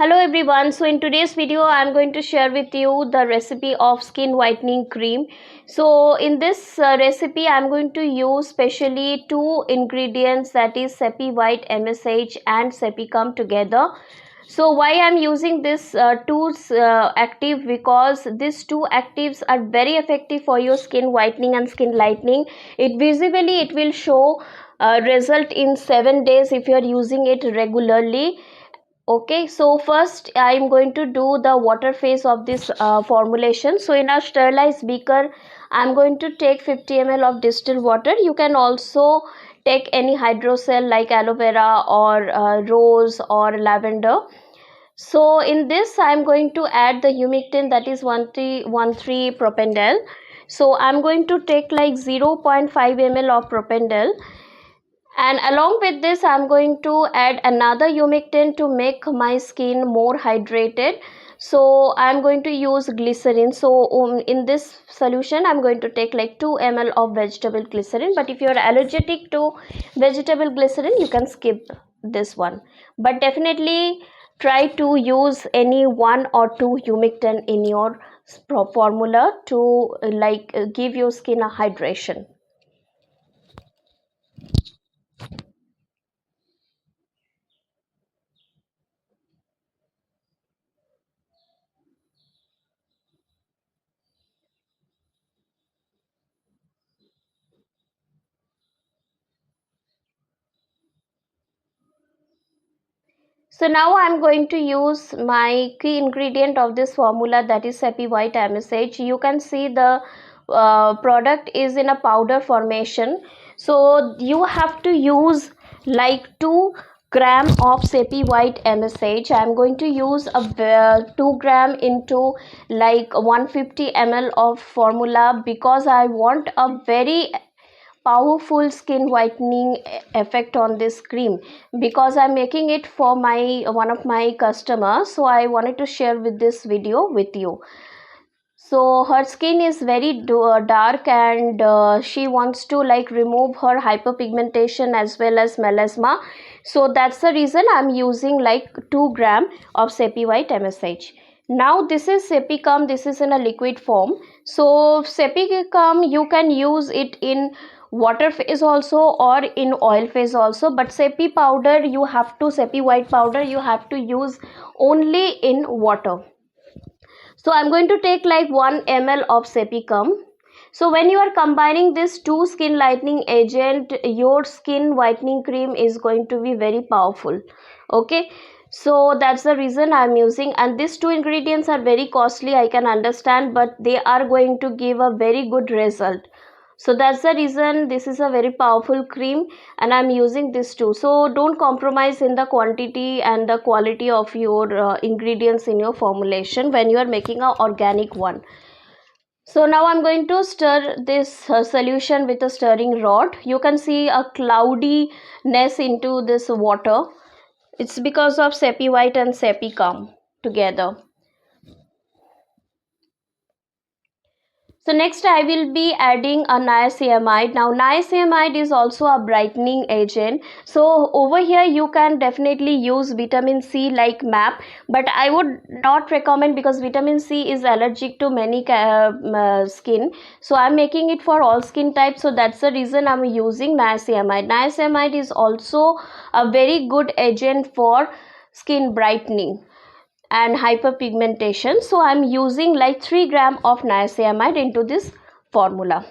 Hello everyone. So in today's video I am going to share with you the recipe of skin whitening cream. So in this recipe I am going to use specially two ingredients, that is Sepiwhite MSH and Sepicum together. So why I am using this two active, because these two actives are very effective for your skin whitening and skin lightening. It will show result in 7 days if you are using it regularly. Okay, so first I am going to do the water phase of this formulation. So in a sterilized beaker I am going to take 50 ml of distilled water. You can also take any hydrocell like aloe vera or rose or lavender. So in this I am going to add the humectant, that is 13 propanediol. So I am going to take like 0.5 ml of propanediol, and along with this I'm going to add another humectant to make my skin more hydrated. So I'm going to use glycerin. So in this solution I'm going to take like 2 ml of vegetable glycerin, but if you are allergic to vegetable glycerin you can skip this one, but definitely try to use any one or two humectant in your formula to give your skin a hydration. So now I'm going to use my key ingredient of this formula, that is Sepiwhite MSH. You can see the product is in a powder formation. So you have to use like 2 gram of Sepiwhite MSH. I'm going to use a 2 gram into like 150 ml of formula, because I want a very powerful skin whitening effect on this cream, because I'm making it for my one of my customers, so I wanted to share with this video with you. So her skin is very dark, and she wants to like remove her hyperpigmentation as well as melasma. So that's the reason I'm using like 2 gram of Sepiwhite MSH. Now this is Sepicum. This is in a liquid form. So Sepicum, you can use it in water phase also or in oil phase also, but Sepi powder you have to, Sepiwhite powder you have to use only in water. So I'm going to take like 1 ml of Sepicum. So when you are combining this two skin lightening agent, your skin whitening cream is going to be very powerful. Okay, so that's the reason I'm using, and these two ingredients are very costly, I can understand, but they are going to give a very good result. So that's the reason this is a very powerful cream and I'm using this too. So don't compromise in the quantity and the quality of your ingredients in your formulation when you are making an organic one. So now I'm going to stir this solution with a stirring rod. You can see a cloudiness into this water. It's because of Sepiwhite and Sepicum together. So next I will be adding a niacinamide. Now niacinamide is also a brightening agent. So over here you can definitely use vitamin C like MAP, but I would not recommend because vitamin C is allergic to many skin. So I'm making it for all skin types. So that's the reason I'm using niacinamide. Niacinamide is also a very good agent for skin brightening and hyperpigmentation. So I'm using like 3 gram of niacinamide into this formula.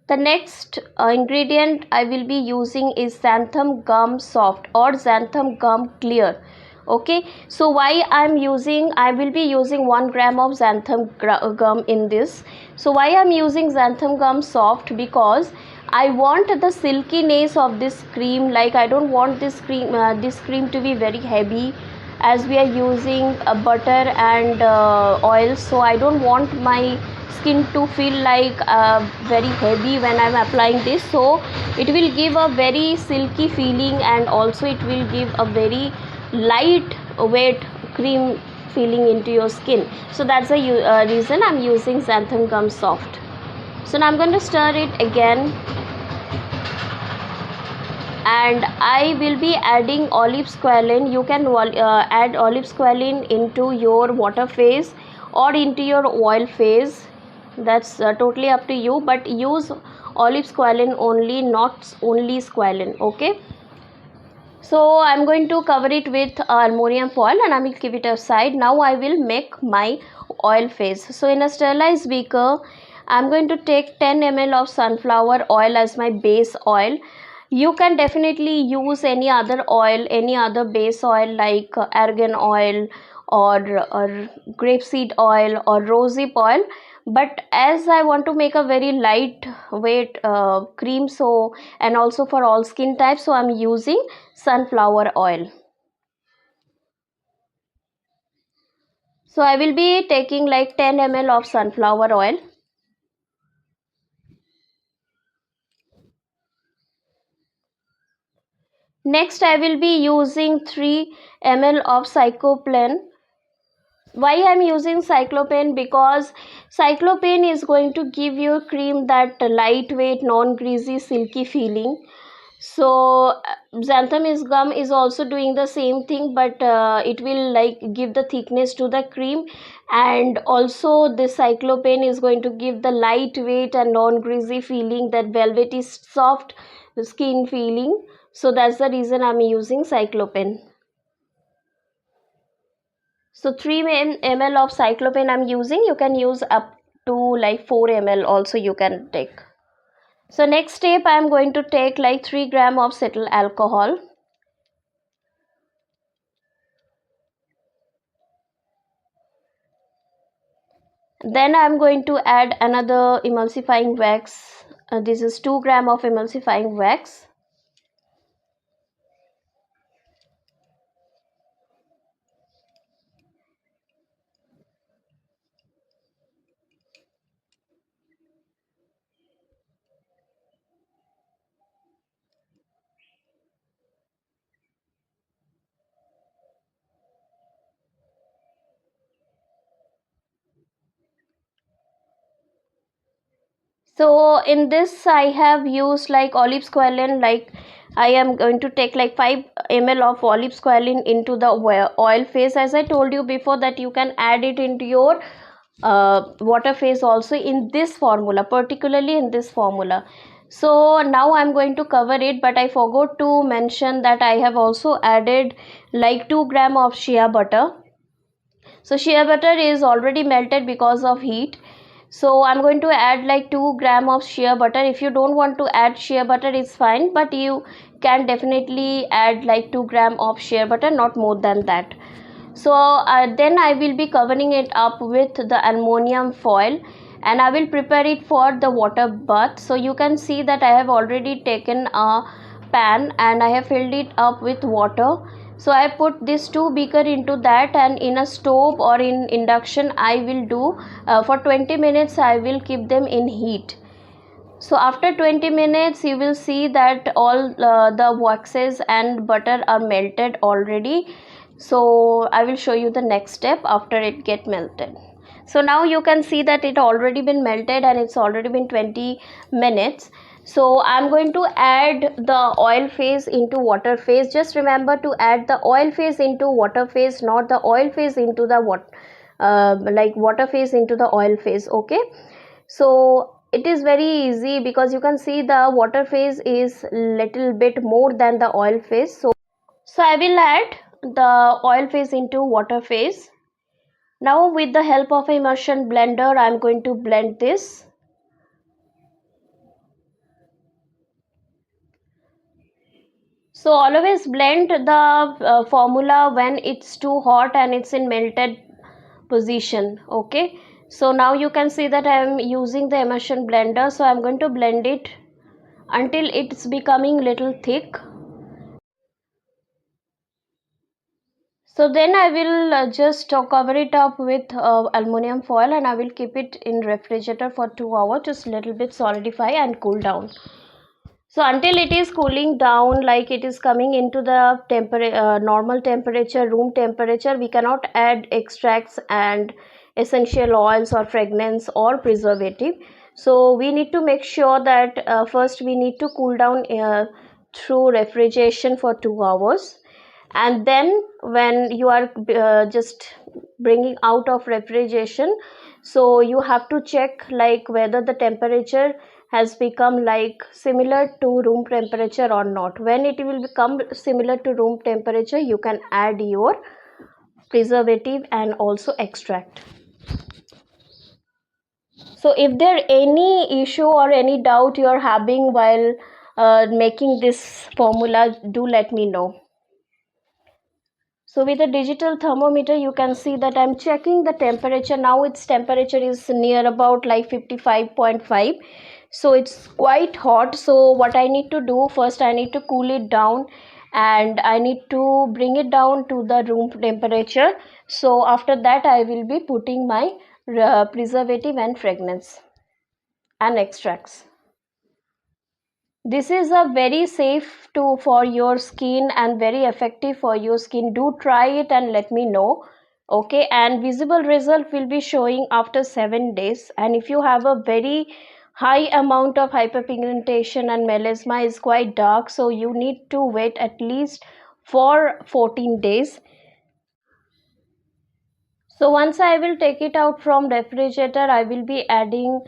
The next ingredient I will be using is xanthan gum soft or xanthan gum clear. Okay, so why I will be using 1 gram of xanthan gum in this. So why I'm using xanthan gum soft, because I want the silkiness of this cream. Like I don't want this cream to be very heavy, as we are using butter and oil. So I don't want my skin to feel like very heavy when I'm applying this. So it will give a very silky feeling, and also it will give a very light weight cream feeling into your skin. So that's the reason I'm using xanthan gum soft. So now I'm going to stir it again, and I will be adding olive squalene. You can add olive squalene into your water phase or into your oil phase. That's totally up to you, but use olive squalene only, not only squalene. Okay, so I'm going to cover it with ammonium foil and I will keep it aside. Now I will make my oil phase. So in a sterilized beaker, I'm going to take 10 ml of sunflower oil as my base oil. You can definitely use any other oil, any other base oil like argan oil or grapeseed oil or rosehip oil, but as I want to make a very light weight cream, so and also for all skin types, so I'm using sunflower oil. So I will be taking like 10 ml of sunflower oil. Next I will be using 3 ml of cyclopen. Why I'm using cyclopen? Because cyclopen is going to give you cream that lightweight, non-greasy, silky feeling. So xanthan gum is also doing the same thing, but it will like give the thickness to the cream, and also the cyclopen is going to give the lightweight and non-greasy feeling, that velvety soft skin feeling. So that's the reason I'm using cyclopen. So 3 ml of cyclopen I'm using. You can use up to like 4 ml also you can take. So next step I'm going to take like 3 gram of cetyl alcohol. Then I'm going to add another emulsifying wax. This is 2 gram of emulsifying wax. So in this I have used like olive squalene, like I am going to take like 5 ml of olive squalene into the oil phase. As I told you before that you can add it into your water phase also in this formula, particularly in this formula. So now I'm going to cover it, but I forgot to mention that I have also added like 2 gram of shea butter. So shea butter is already melted because of heat. So I'm going to add like 2 gram of shea butter. If you don't want to add shea butter, it's fine, but you can definitely add like 2 gram of shea butter, not more than that. So then I will be covering it up with the ammonium foil, and I will prepare it for the water bath. So you can see that I have already taken a pan and I have filled it up with water. So I put this 2 beaker into that, and in a stove or in induction I will do for 20 minutes I will keep them in heat. So after 20 minutes you will see that all the waxes and butter are melted already. So I will show you the next step after it get melted. So now you can see that it already been melted and it's already been 20 minutes. So I'm going to add the oil phase into water phase. Just remember to add the oil phase into water phase, not the oil phase into the water phase into the oil phase. Okay, so it is very easy because you can see the water phase is little bit more than the oil phase. So I will add the oil phase into water phase. Now with the help of immersion blender I am going to blend this. So always blend the formula when it's too hot and it's in melted position. Okay, so now you can see that I am using the immersion blender. So I am going to blend it until it's becoming little thick. So then I will just cover it up with aluminum foil, and I will keep it in refrigerator for 2 hours, just little bit solidify and cool down. So until it is cooling down, like it is coming into the normal temperature, room temperature, we cannot add extracts and essential oils or fragrance or preservative. So we need to make sure that first we need to cool down through refrigeration for 2 hours, and then when you are just bringing out of refrigeration, so you have to check like whether the temperature has become like similar to room temperature or not. When it will become similar to room temperature, you can add your preservative and also extract. So if there any issue or any doubt you are having while making this formula, do let me know. So with a digital thermometer, you can see that I'm checking the temperature. Now its temperature is near about like 55.5. So it's quite hot. So what I need to do first, I need to cool it down, and I need to bring it down to the room temperature. So after that, I will be putting my preservative and fragrance and extracts. This is a very safe to for your skin and very effective for your skin. Do try it and let me know. Okay, and visible result will be showing after 7 days. And if you have a very high amount of hyperpigmentation and melasma is quite dark, so you need to wait at least for 14 days. So once I will take it out from refrigerator, I will be adding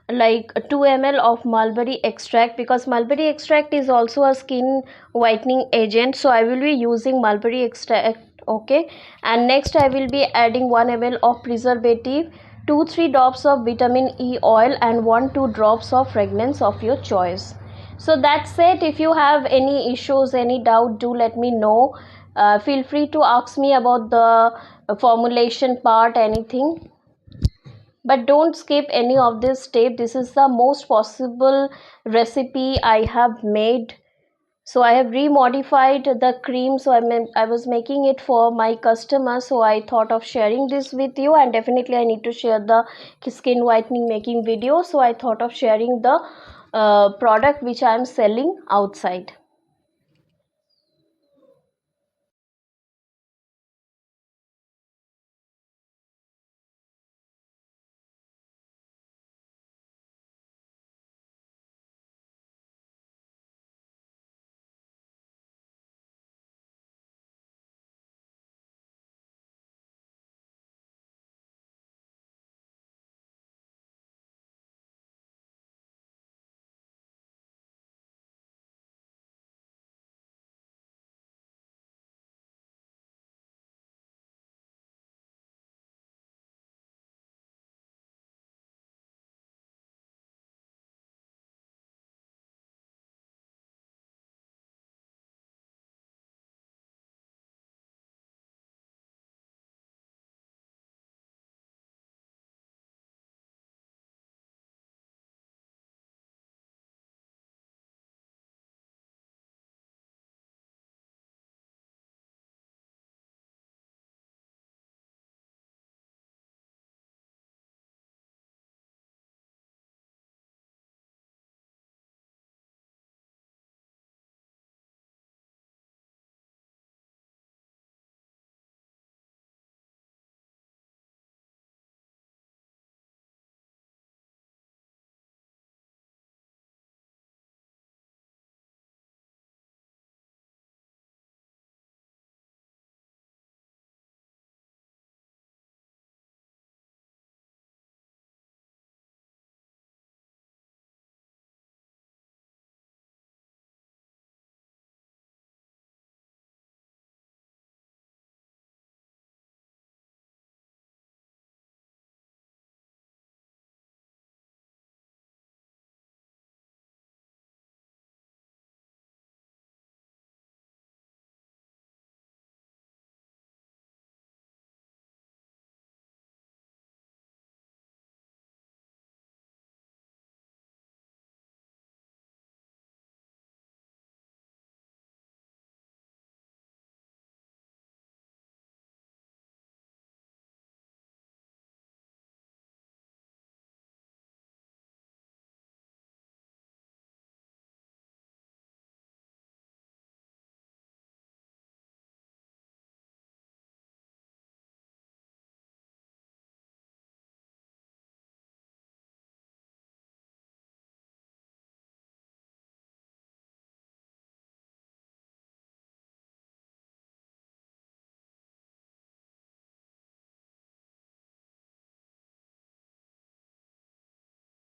like 2 ml of mulberry extract, because mulberry extract is also a skin whitening agent. So I will be using mulberry extract. Okay, and next I will be adding 1 ml of preservative, 2-3 drops of vitamin E oil, and 1-2 drops of fragrance of your choice. So that's it. If you have any issues, any doubt, do let me know. Feel free to ask me about the formulation part, anything, but don't skip any of this step. This is the most possible recipe I have made. So I have remodified the cream. So I was making it for my customers, so I thought of sharing this with you, and definitely I need to share the skin whitening making video. So I thought of sharing the product which I am selling outside.